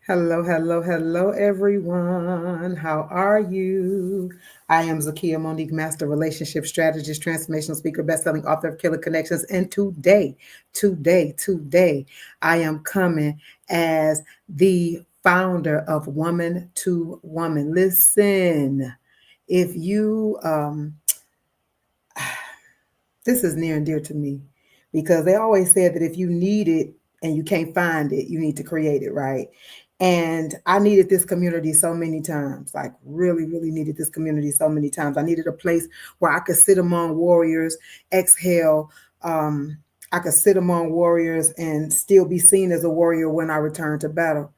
Hello, hello, hello, everyone. How are you? I am Zakiya Monique, Master Relationship Strategist, Transformational Speaker, Bestselling Author of Killer Connections. And today, I am coming as the founder of Woman to Woman. Listen, if you, this is near and dear to me because they always said that if you need it and you can't find it, you need to create it, right? And I needed this community so many times, like really, really needed this community so many times. I needed a place where I could sit among warriors, exhale. I could sit among warriors and still be seen as a warrior when I return to battle.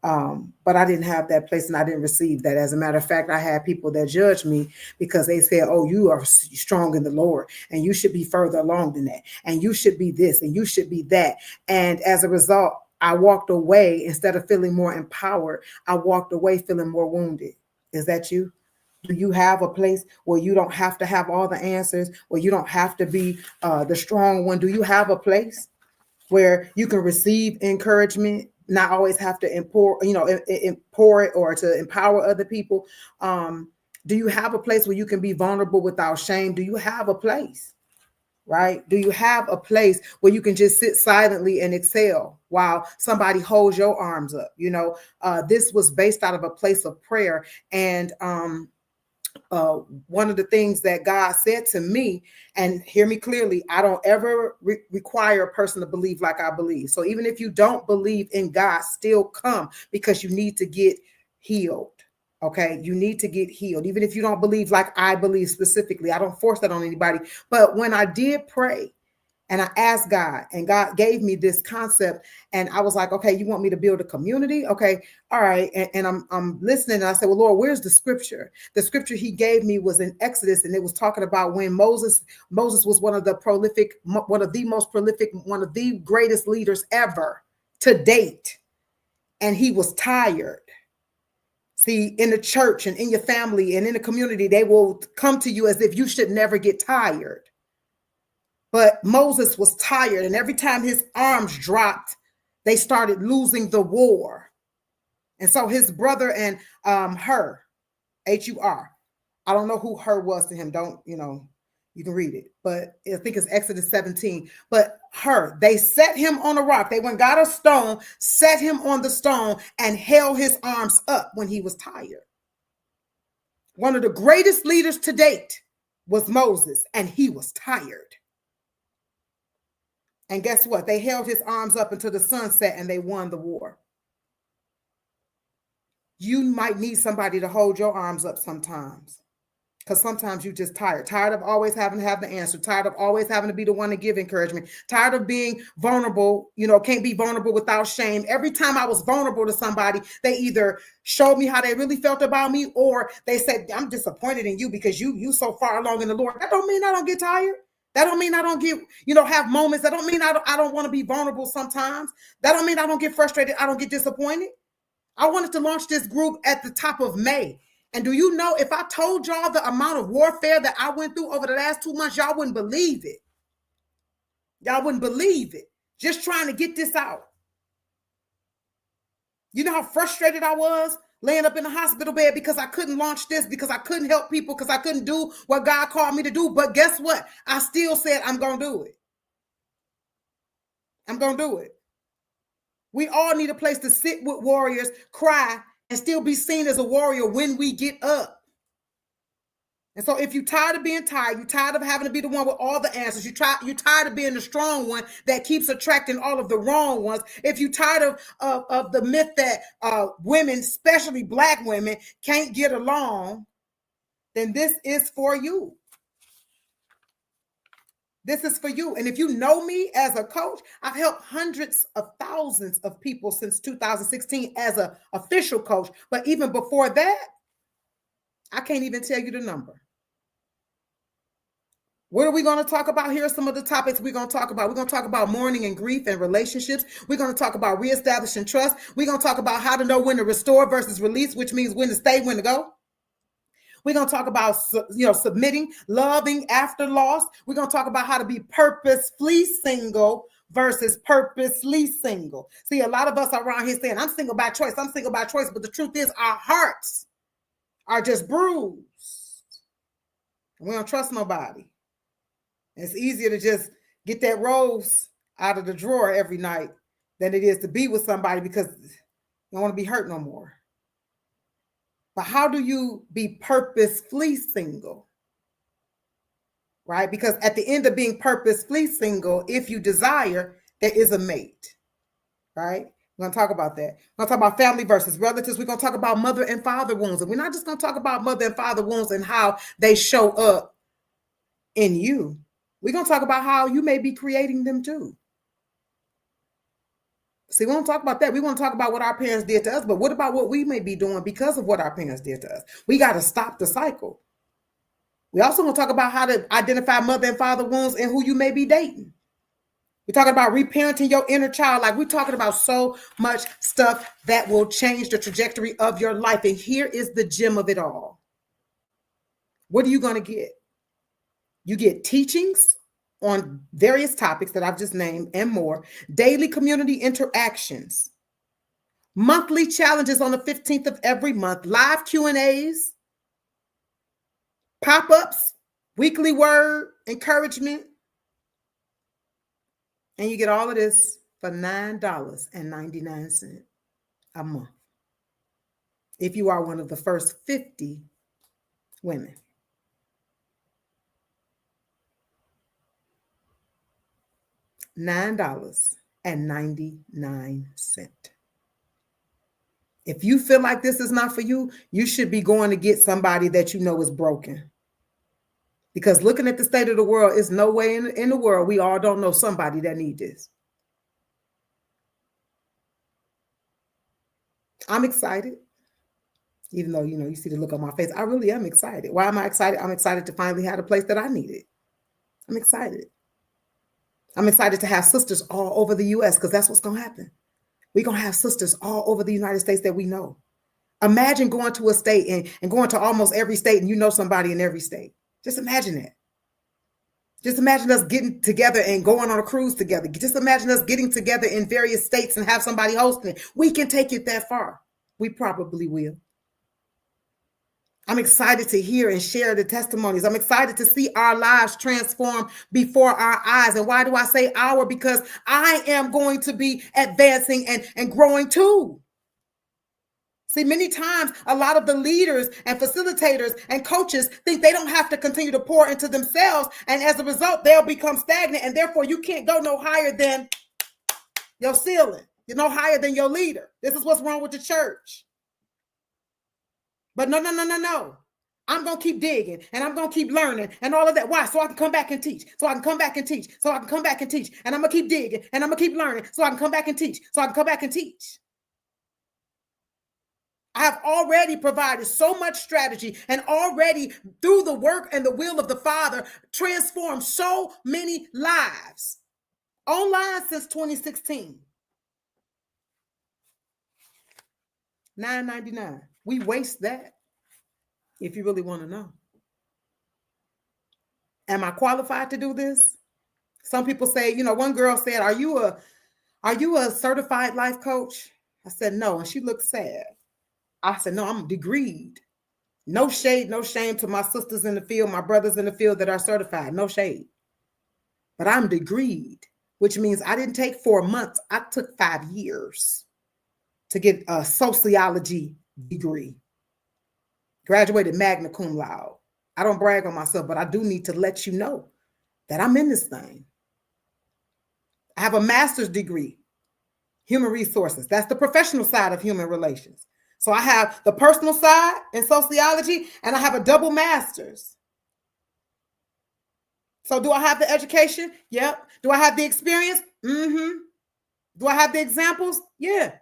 But I didn't have that place and I didn't receive that. As a matter of fact, I had people that judged me because they said, oh, you are strong in the Lord and you should be further along than that. And you should be this and you should be that. And as a result, I walked away instead of feeling more empowered. I walked away feeling more wounded. Is that you? Do you have a place where you don't have to have all the answers, where you don't have to be the strong one? Do you have a place where you can receive encouragement, not always have to import it or to empower other people? Do you have a place where you can be vulnerable without shame? Do you have a place? Right? Do you have a place where you can just sit silently and exhale while somebody holds your arms up? This was based out of a place of prayer. And one of the things that God said to me, and hear me clearly, I don't ever require a person to believe like I believe. So even if you don't believe in God, still come because you need to get healed. Okay, you need to get healed. Even if you don't believe like I believe specifically, I don't force that on anybody. But when I did pray, and I asked God, and God gave me this concept, and I was like, okay, you want me to build a community? Okay, all right. And I'm listening, and I said, well, Lord, where's the scripture? The scripture he gave me was in Exodus, and it was talking about when Moses was one of the most prolific, one of the greatest leaders ever to date. And he was tired. See, in the church and in your family and in the community, they will come to you as if you should never get tired. But Moses was tired, and every time his arms dropped, they started losing the war. And so his brother and Hur, Hur, I don't know who Hur was to him. You can read it, but I think it's Exodus 17. But Hur, they set him on a rock. They went, got a stone, set him on the stone, and held his arms up when he was tired. One of the greatest leaders to date was Moses, and he was tired. And guess what? They held his arms up until the sunset and they won the war. You might need somebody to hold your arms up sometimes, because sometimes you're just tired of always having to have the answer, tired of always having to be the one to give encouragement, tired of being vulnerable, can't be vulnerable without shame. Every time I was vulnerable to somebody, they either showed me how they really felt about me, or they said, I'm disappointed in you because you so far along in the Lord. That don't mean I don't get tired. That don't mean I don't get, have moments. That don't mean I don't want to be vulnerable sometimes. That don't mean I don't get frustrated. I don't get disappointed. I wanted to launch this group at the top of May. And do you know, if I told y'all the amount of warfare that I went through over the last 2 months, y'all wouldn't believe it. Y'all wouldn't believe it. Just trying to get this out. You know how frustrated I was laying up in the hospital bed because I couldn't launch this, because I couldn't help people, because I couldn't do what God called me to do. But guess what? I still said, I'm going to do it. I'm going to do it. We all need a place to sit with warriors, cry, and still be seen as a warrior when we get up. And so if you're tired of being tired, you're tired of having to be the one with all the answers, you're tired of being the strong one that keeps attracting all of the wrong ones, if you're tired of the myth that women, especially Black women, can't get along, then this is for you. This is for you. And if you know me as a coach, I've helped hundreds of thousands of people since 2016 as an official coach. But even before that, I can't even tell you the number. What are we going to talk about? Here are some of the topics we're going to talk about. We're going to talk about mourning and grief and relationships. We're going to talk about reestablishing trust. We're going to talk about how to know when to restore versus release, which means when to stay, when to go. We're going to talk about, submitting, loving after loss. We're going to talk about how to be purposefully single versus purposely single. See, a lot of us are around here saying, I'm single by choice. I'm single by choice. But the truth is our hearts are just bruised. We don't trust nobody. It's easier to just get that rose out of the drawer every night than it is to be with somebody because you don't want to be hurt no more. But how do you be purposefully single? Right? Because at the end of being purposefully single, if you desire, there is a mate. Right? We're going to talk about that. We're going to talk about family versus relatives. We're going to talk about mother and father wounds. And we're not just going to talk about mother and father wounds and how they show up in you. We're going to talk about how you may be creating them too. See, we won't talk about that. We want to talk about what our parents did to us, but what about what we may be doing because of what our parents did to us? We got to stop the cycle. We also want to talk about how to identify mother and father wounds and who you may be dating. We're talking about reparenting your inner child. Like, we're talking about so much stuff that will change the trajectory of your life. And here is the gem of it all. What are you going to get? You get teachings on various topics that I've just named and more, daily community interactions, monthly challenges on the 15th of every month, live Q&As, pop-ups, weekly word, encouragement. And you get all of this for $9.99 a month. If you are one of the first 50 women. $9.99. If you feel like this is not for you, you should be going to get somebody that you know is broken. Because looking at the state of the world, there's no way in the world we all don't know somebody that needs this. I'm excited. Even though, you see the look on my face, I really am excited. Why am I excited? I'm excited to finally have a place that I needed. I'm excited. I'm excited to have sisters all over the U.S. because that's what's going to happen. We're going to have sisters all over the United States that we know. Imagine going to a state and going to almost every state and you know somebody in every state. Just imagine that. Just imagine us getting together and going on a cruise together. Just imagine us getting together in various states and have somebody hosting it. We can take it that far. We probably will. I'm excited to hear and share the testimonies. I'm excited to see our lives transform before our eyes. And why do I say our? Because I am going to be advancing and growing too. See, many times, a lot of the leaders and facilitators and coaches think they don't have to continue to pour into themselves. And as a result, they'll become stagnant. And therefore, you can't go no higher than your ceiling. You're no higher than your leader. This is what's wrong with the church. But no. I'm going to keep digging and I'm going to keep learning and all of that. Why? So I can come back and teach. So I can come back and teach. So I can come back and teach. And I'm going to keep digging and I'm going to keep learning. So I can come back and teach. So I can come back and teach. I have already provided so much strategy and already through the work and the will of the Father transformed so many lives online since 2016. $9.99. We waste that if you really want to know. Am I qualified to do this? Some people say, one girl said, are you a certified life coach? I said, no. And she looked sad. I said, no, I'm degreed. No shade, no shame to my sisters in the field, my brothers in the field that are certified. No shade. But I'm degreed, which means I didn't take 4 months. I took 5 years to get a sociology degree. Graduated magna cum laude. I don't brag on myself, but I do need to let you know that I'm in this thing. I have a master's degree, human resources. That's the professional side of human relations. So I have the personal side in sociology, and I have a double master's. So do I have the education? Yep. Do I have the experience? Mm-hmm. Do I have the examples? Yeah.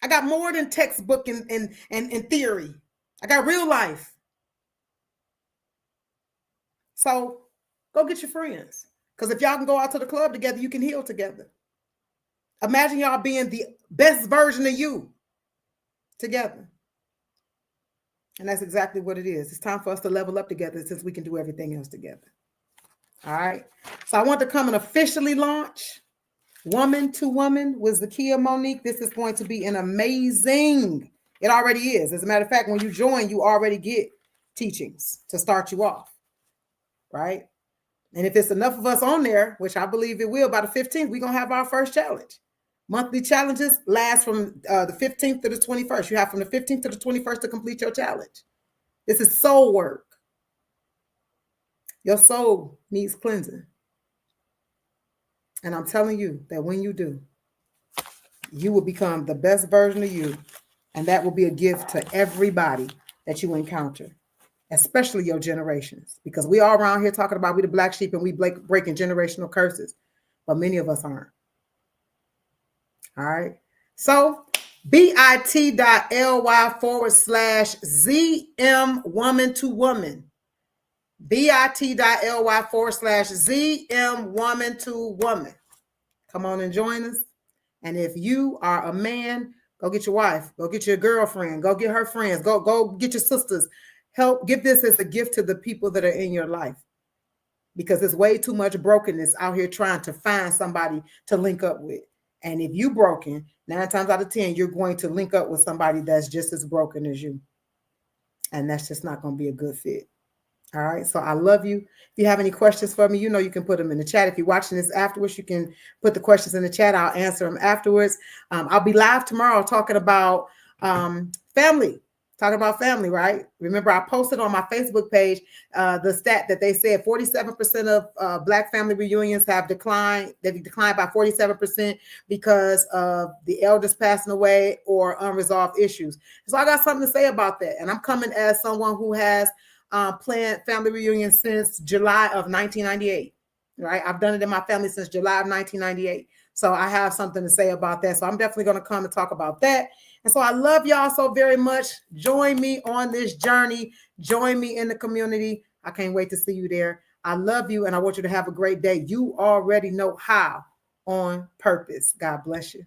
I got more than textbook and theory. I got real life. So go get your friends. Because if y'all can go out to the club together, you can heal together. Imagine y'all being the best version of you together. And that's exactly what it is. It's time for us to level up together since we can do everything else together. All right. So I want to come and officially launch Woman to Woman with Zakiya Monique. This is going to be an amazing, it already is. As a matter of fact, when you join, you already get teachings to start you off, right? And if it's enough of us on there, which I believe it will, by the 15th, we're going to have our first challenge. Monthly challenges last from the 15th to the 21st. You have from the 15th to the 21st to complete your challenge. This is soul work. Your soul needs cleansing. And I'm telling you that when you do, you will become the best version of you. And that will be a gift to everybody that you encounter, especially your generations. Because we all around here talking about we the black sheep and we breaking generational curses. But many of us aren't. All right. So bit.ly/ZM Woman to Woman. bit.ly/ZM Woman to Woman. Come on and join us. And if you are a man, go get your wife, go get your girlfriend, go get her friends, go get your sisters. Help, give this as a gift to the people that are in your life. Because there's way too much brokenness out here trying to find somebody to link up with. And if you broken, 9 times out of 10, you're going to link up with somebody that's just as broken as you. And that's just not going to be a good fit. All right. So I love you. If you have any questions for me, you know, you can put them in the chat. If you're watching this afterwards, you can put the questions in the chat. I'll answer them afterwards. I'll be live tomorrow talking about family. Talking about family, right? Remember, I posted on my Facebook page the stat that they said 47% of Black family reunions have declined. They've declined by 47% because of the elders passing away or unresolved issues. So I got something to say about that. And I'm coming as someone who has planned family reunions since July of 1998, right? I've done it in my family since July of 1998. So I have something to say about that. So I'm definitely going to come and talk about that. And so I love y'all so very much. Join me on this journey. Join me in the community. I can't wait to see you there. I love you and I want you to have a great day. You already know how. On purpose. God bless you.